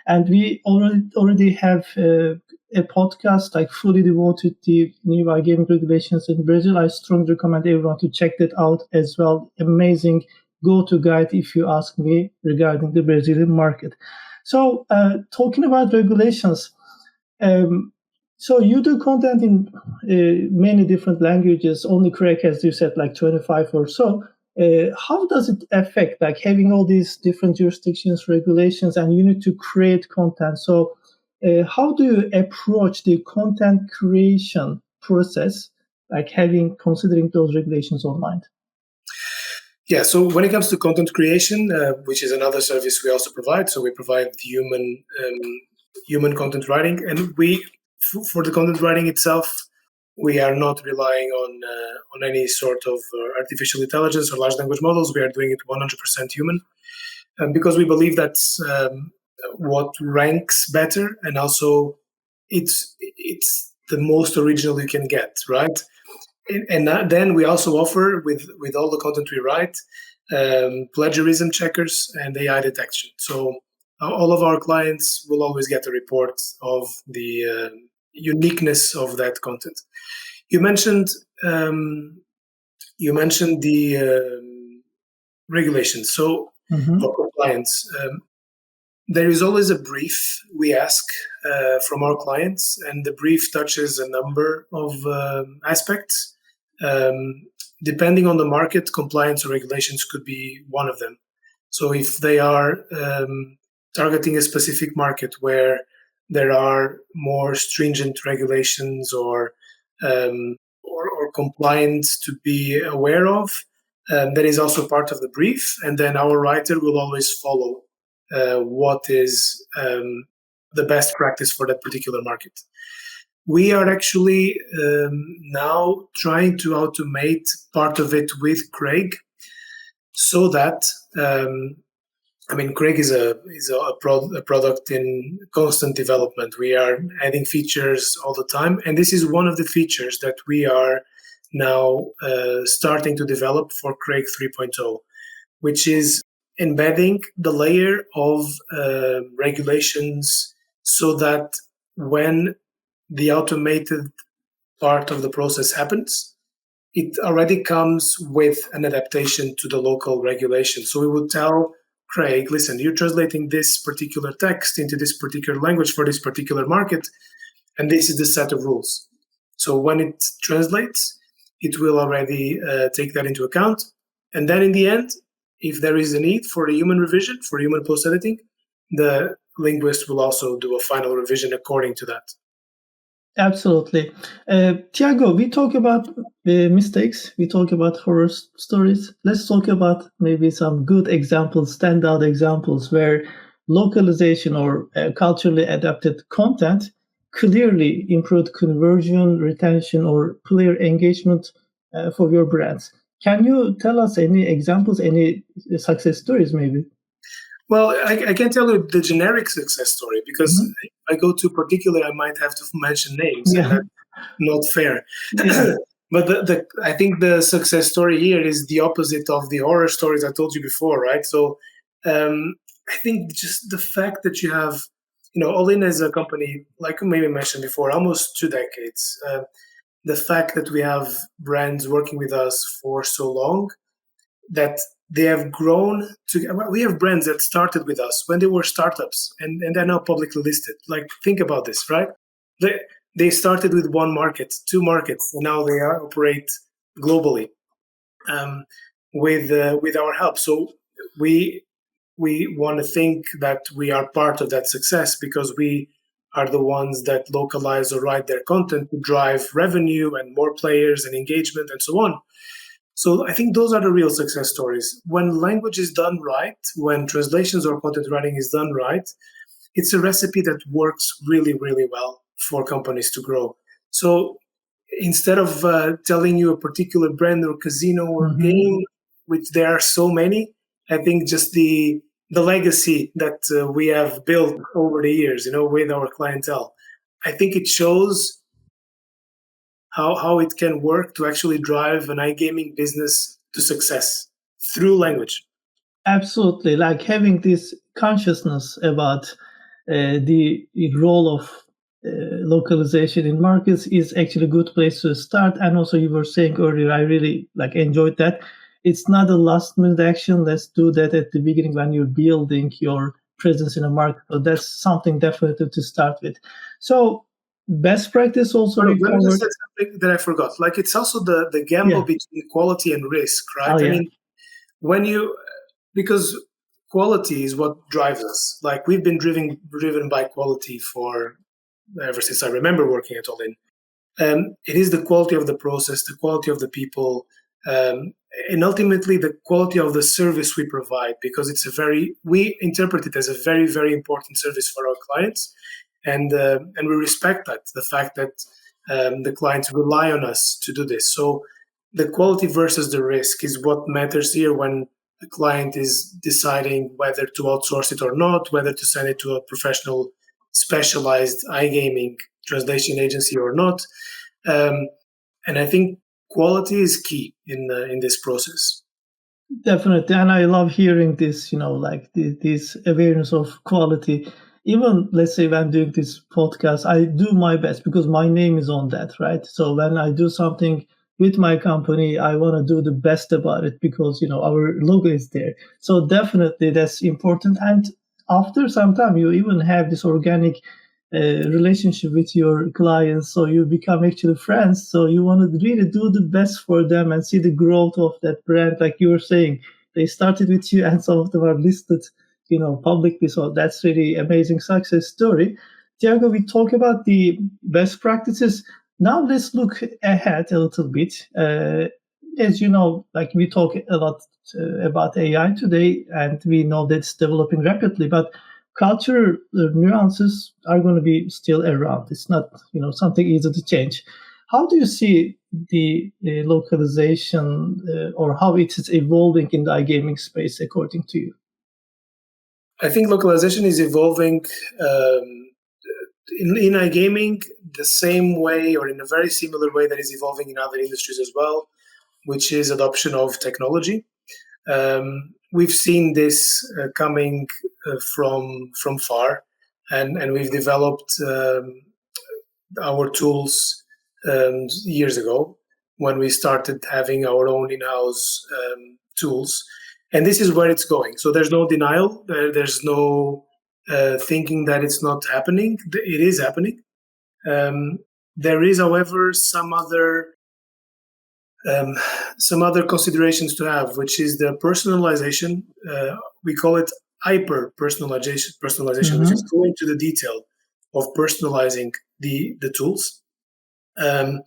And we already have a podcast fully devoted to the new iGaming regulations in Brazil. I strongly recommend everyone to check that out as well. Amazing go-to guide, if you ask me, regarding the Brazilian market. So talking about regulations, so you do content in many different languages, only Craig, as you said, 25 or so. How does it affect, having all these different jurisdictions, regulations, and you need to create content? So how do you approach the content creation process, considering those regulations online? Yeah, so when it comes to content creation, which is another service we also provide, so we provide human content writing, and for the content writing itself, we are not relying on any sort of artificial intelligence or large language models. We are doing it 100% human, because we believe that's what ranks better, and also it's the most original you can get, right? And then we also offer with all the content we write, plagiarism checkers and AI detection. So all of our clients will always get a report of the uniqueness of that content. You mentioned the regulations, so or compliance. There is always a brief we ask from our clients, and the brief touches a number of aspects. Depending on the market, compliance or regulations could be one of them. So if they are targeting a specific market where there are more stringent regulations or compliance to be aware of, that is also part of the brief. And then our writer will always follow what is the best practice for that particular market. We are actually now trying to automate part of it with Craig, so that Craig is a product in constant development. We are adding features all the time, and this is one of the features that we are now starting to develop for Craig 3.0, which is embedding the layer of regulations, so that when the automated part of the process happens, it already comes with an adaptation to the local regulation. So we would tell Craig, listen, you're translating this particular text into this particular language for this particular market, and this is the set of rules. So when it translates, it will already take that into account. And then in the end, if there is a need for a human revision, for human post-editing, the linguist will also do a final revision according to that. Absolutely. Thiago, we talk about mistakes, we talk about horror stories. Let's talk about maybe some good examples, standout examples where localization or culturally adapted content clearly improved conversion, retention, or player engagement for your brands. Can you tell us any examples, any success stories maybe? Well, I can tell you the generic success story, because if I go too particular, I might have to mention names, and that's not fair. Yeah. But I think the success story here is the opposite of the horror stories I told you before, right? So I think just the fact that you have, All-in as a company, like maybe mentioned before, almost 2 decades. The fact that we have brands working with us for so long, that they have grown to. We have brands that started with us when they were startups, and they're now publicly listed. Think about this, right? They started with 1 market, 2 markets, and now they operate globally with our help. So we want to think that we are part of that success, because we are the ones that localize or write their content to drive revenue and more players and engagement and so on. So I think those are the real success stories. When language is done right, when translations or content writing is done right, it's a recipe that works really, really well for companies to grow. So instead of telling you a particular brand or casino or game, which there are so many, I think just the legacy that we have built over the years, with our clientele, I think it shows how it can work to actually drive an iGaming business to success through language. Absolutely, like having this consciousness about the role of localization in markets is actually a good place to start. And also, you were saying earlier, I really enjoyed that. It's not a last minute action. Let's do that at the beginning when you're building your presence in a market. So that's something definitely to start with. So best practice also. Let me just say something that I forgot. It's also the gamble between quality and risk, right? I mean, because quality is what drives us. We've been driven by quality for ever since I remember working at All In. It is the quality of the process, the quality of the people, and ultimately the quality of the service we provide, because we interpret it as a very, very important service for our clients. And we respect that, the fact that the clients rely on us to do this. So the quality versus the risk is what matters here when the client is deciding whether to outsource it or not, whether to send it to a professional specialized iGaming translation agency or not. And I think quality is key in this process. Definitely. And I love hearing this, this awareness of quality. Even, let's say, when doing this podcast, I do my best because my name is on that, right? So when I do something with my company, I want to do the best about it because, our logo is there. So definitely that's important. And after some time, you even have this organic relationship with your clients. So you become actually friends. So you want to really do the best for them and see the growth of that brand. Like you were saying, they started with you and some of them are listed publicly. So that's really amazing success story. Thiago, we talk about the best practices. Now let's look ahead a little bit. As you know, we talk a lot about AI today, and we know that it's developing rapidly, but cultural nuances are going to be still around. It's not, something easy to change. How do you see the localization or how it is evolving in the iGaming space, according to you? I think localization is evolving in iGaming the same way or in a very similar way that is evolving in other industries as well, which is adoption of technology. We've seen this coming from far, and we've developed our tools years ago when we started having our own in-house tools. And this is where it's going. So there's no denial. There's no thinking that it's not happening. It is happening. There is, however, some other considerations to have, which is the personalization. We call it hyper personalization, which is going to the detail of personalizing the tools and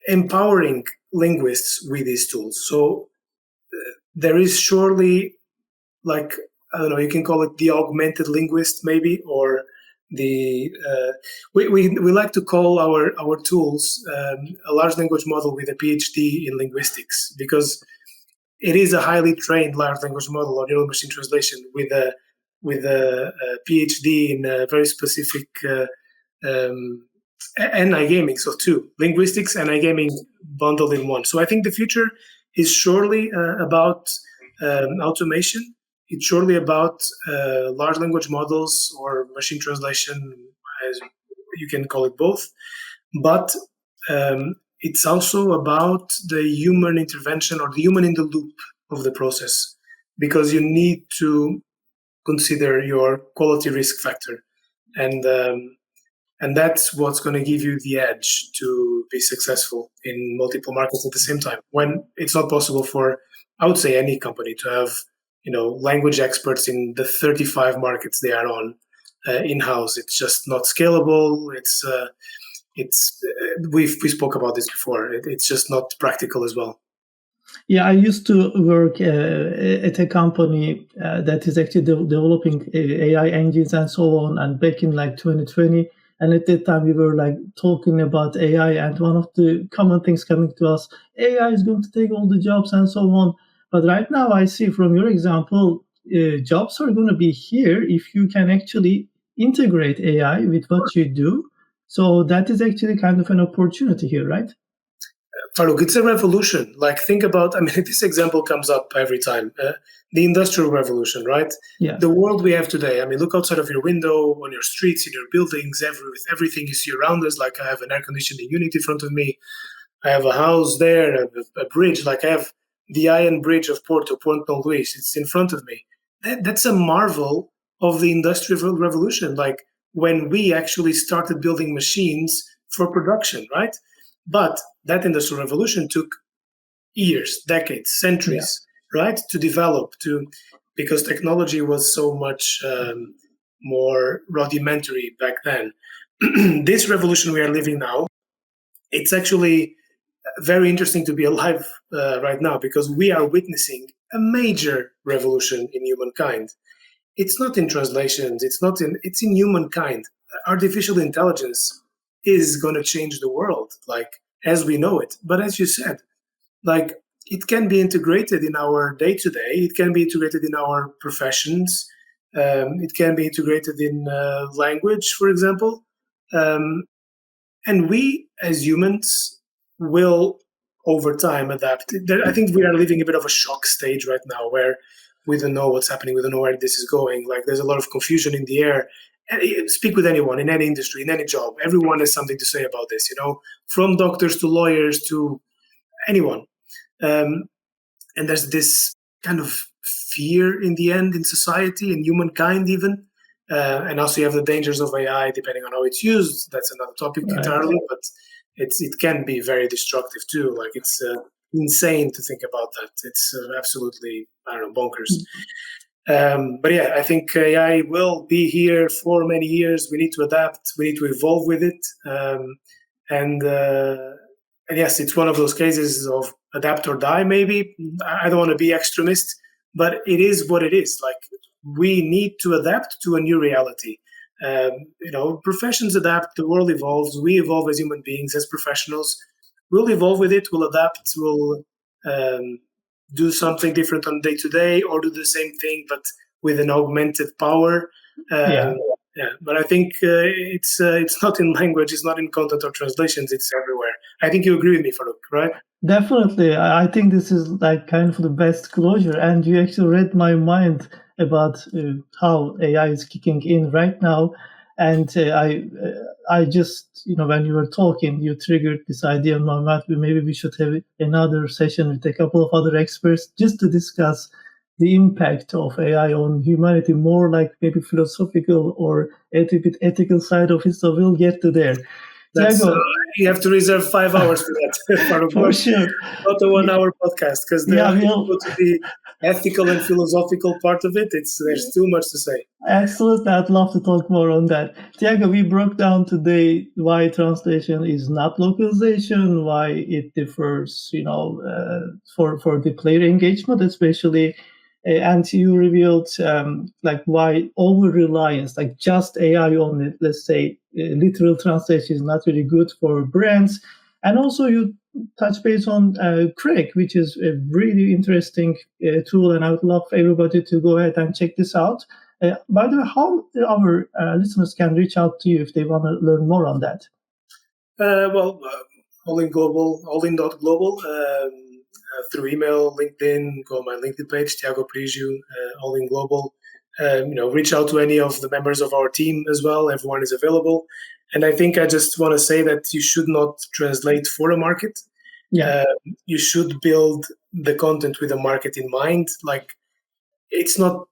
empowering linguists with these tools. So there is surely, I don't know, you can call it the augmented linguist maybe, or the we like to call our tools a large language model with a PhD in linguistics, because it is a highly trained large language model or neural machine translation with a PhD in a very specific and iGaming. So two, linguistics and iGaming bundled in one. So I think the future is surely about automation. It's surely about large language models or machine translation, as you can call it both. But it's also about the human intervention or the human in the loop of the process, because you need to consider your quality risk factor. And that's what's going to give you the edge to be successful in multiple markets at the same time, when it's not possible for, I would say, any company to have language experts in the 35 markets they are on in-house. It's just not scalable. We spoke about this before. It's just not practical as well. Yeah, I used to work at a company that is actually developing AI engines and so on. And back in like 2020, and at that time we were like talking about AI, and one of the common things coming to us, AI is going to take all the jobs and so on. But right now, I see from your example, jobs are going to be here if you can actually integrate AI with what you do. So that is actually kind of an opportunity here, right? Farouk, it's a revolution. Like, think about, I mean, this example comes up every time. The Industrial Revolution, right? Yeah. The world we have today. I mean, look outside of your window, on your streets, in your buildings, with everything you see around us. Like, I have an air conditioning unit in front of me. I have a house there, a bridge. Like, I have the Iron Bridge of Porto, Porto Luís. It's in front of me. That's a marvel of the Industrial Revolution. Like, when we actually started building machines for production, right? But that industrial revolution took years, decades, centuries, right, to develop, because technology was so much more rudimentary back then. This revolution we are living now, it's actually very interesting to be alive right now, because we are witnessing a major revolution in humankind. It's not in translations, it's in humankind. Artificial intelligence is going to change the world, like, as we know it. But as you said, like, it can be integrated in our day-to-day. It can be integrated in our professions. It can be integrated in language, for example. And we, as humans, will, over time, adapt. I think we are living a bit of a shock stage right now, where we don't know what's happening. We don't know where this is going. Like, there's a lot of confusion in the air. And speak with anyone in any industry, in any job. Everyone has something to say about this, from doctors to lawyers to anyone. And there's this kind of fear in the end in society, in humankind even. And also you have the dangers of AI, depending on how it's used. That's another topic entirely, but it can be very destructive too. Like, it's insane to think about that. It's absolutely, bonkers. But yeah, I think AI will be here for many years. We need to adapt. We need to evolve with it. And yes, it's one of those cases of adapt or die, maybe. I don't want to be extremist, but it is what it is. Like, we need to adapt to a new reality. Professions adapt, the world evolves, we evolve as human beings, as professionals. We'll evolve with it, we'll adapt, we'll do something different on day to day, or do the same thing but with an augmented power. But I think it's not in language, it's not in content or translations, it's everywhere. I think you agree with me, Farouk, right? Definitely. I think this is like kind of the best closure, and you actually read my mind about how AI is kicking in right now. And I just, when you were talking, you triggered this idea in my mind. Maybe we should have another session with a couple of other experts just to discuss the impact of AI on humanity, more like maybe philosophical or ethical side of it. So we'll get to there. Thiago, you have to reserve 5 hours for that. For sure. Not a 1 hour podcast, because to the ethical and philosophical part of it, there's too much to say. Absolutely. I'd love to talk more on that. Thiago, we broke down today why translation is not localization, why it differs, for the player engagement, especially. And you revealed why over-reliance, like just AI only, let's say, literal translation is not really good for brands. And also you touch base on Craig, which is a really interesting tool, and I would love for everybody to go ahead and check this out. By the way, how our listeners can reach out to you if they want to learn more on that? Allin.global, through email, LinkedIn, go on my LinkedIn page, Thiago Prigio, Allin Global. Reach out to any of the members of our team as well. Everyone is available. And I think I just want to say that you should not translate for a market. You should build the content with a market in mind. Like, it's not,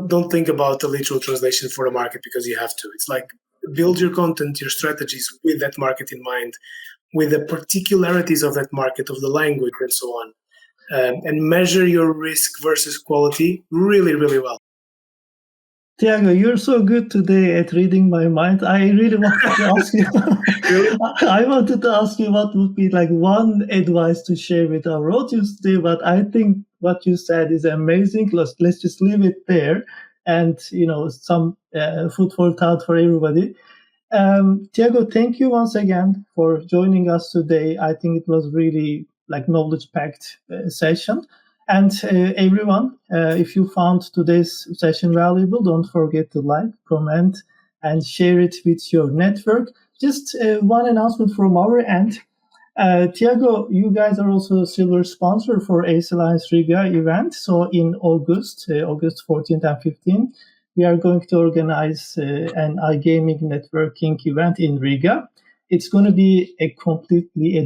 don't think about the literal translation for a market because you have to. It's like, build your content, your strategies with that market in mind, with the particularities of that market, of the language and so on. And measure your risk versus quality really, really well. Thiago, you're so good today at reading my mind. I really wanted to ask you. Really? I wanted to ask you what would be like one advice to share with our audience today, but I think what you said is amazing. Let's just leave it there, and some food for thought for everybody. Thiago, thank you once again for joining us today. I think it was really like knowledge-packed session. And everyone, if you found today's session valuable, don't forget to like, comment, and share it with your network. Just one announcement from our end. Thiago, you guys are also a silver sponsor for Ace Alliance Riga event. So in August 14th and 15th, we are going to organize an iGaming networking event in Riga. It's going to be a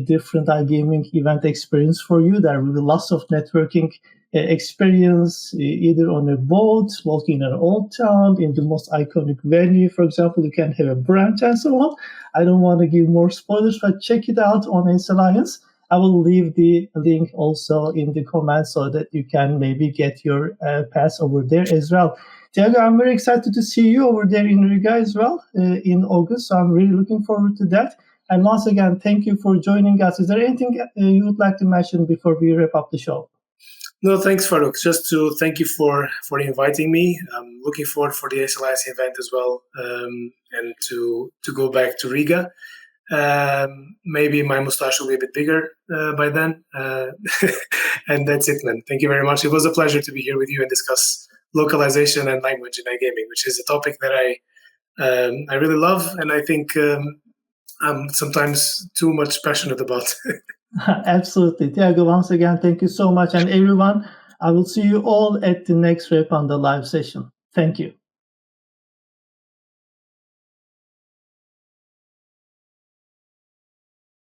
different iGaming event experience for you. There will be lots of networking experience, either on a boat, walking in an old town, in the most iconic venue. For example, you can have a branch and so on. I don't want to give more spoilers, but check it out on Ace Alliance. I will leave the link also in the comments so that you can maybe get your pass over there as well. Thiago, I'm very excited to see you over there in Riga as well in August. So I'm really looking forward to that. And once again, thank you for joining us. Is there anything you would like to mention before we wrap up the show? No, thanks, Farouk. Just to thank you for inviting me. I'm looking forward for the SLIC event as well, and to go back to Riga. Maybe my mustache will be a bit bigger by then. And that's it, man. Thank you very much. It was a pleasure to be here with you and discuss localization and language in iGaming, which is a topic that I really love, and I think I'm sometimes too much passionate about. Absolutely. Thiago, once again, thank you so much. And everyone, I will see you all at the next Rap on the live session. Thank you.